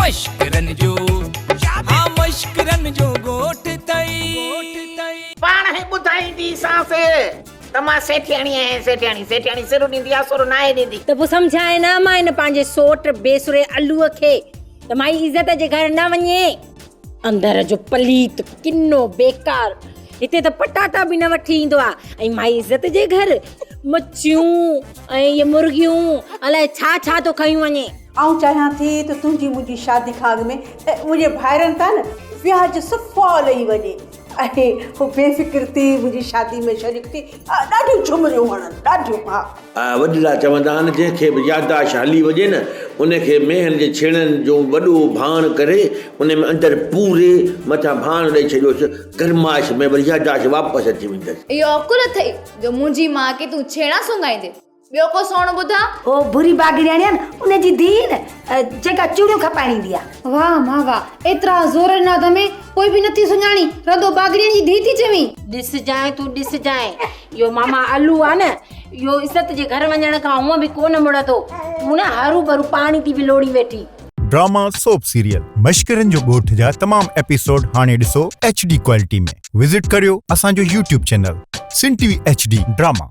मश्करन जो हाँ मश्करन जो गोठ तई पाण ही बुधाई दी सासे तमा सेठियाणी है सेठियाणी सिर ॾींदी आ सुर नाए ॾींदी त पोइ सम्झाए न मां हिन पंहिंजे सोट बेसुरे अलूअ खे त माई इज़त जे घर न वञे। अंदर जो पलीत किनो बेकार हिते त पटाटा बि न वठी ईंदो आहे ऐं माई इज़त जे घर मच्छियूं ऐं ये मुर्गियूं अलाए छा छा तो खयूं वञे। आऊं चाहियां थी त तुंहिंजी मुंहिंजी शादी खां अॻु में मुंहिंजे भाइरनि था न व्याज सुफ़ो लही वञे ऐं हू बेफ़िक्र थी मुंहिंजी शादी में शरीक थी ॾाढियूं झुमरियूं हणनि ॾाढियूं। हा वॾड़ा चवंदा आहिनि जंहिंखे बि याददाश्त हली वञे न उनखे मेहन जे छेणनि जो वॾो भाण करे उन में अंदरि पूरे मथां भाण ॾेई छॾियोसि गर्माइश में वरी याददाश्त वापसि अची वेंदसि। इहो अकुल अथई जो मुंहिंजी मां खे तूं छेड़ा सुंघाईंदे। ॿियो को सोण ॿुधा ओ बुरी बागड़ियाणी न उनजी धीउ न जेका चूड़ियूं खपाईंदी आहे। वाह मां वाह एतिरा ज़ोर नाद में कोई बि नथी सुञाणी रदो बागड़ियाणी जी धीउ थी चवीं। ॾिस जाए तूं ॾिस जाए इहो मामा आलू आहे न इहो इज़त जे घर वञण खां हूअं बि कोन मुड़ंदो तूं न हरू भरू पाणी थी बि लोड़ी वेठी। ड्रामा सोप सीरियल मश्करन जो ॻोठ जा तमाम एपिसोड हाणे ॾिसो HD क्वालिटी में। विजिट करियो असांजो YouTube चैनल सिन TV HD ड्रामा।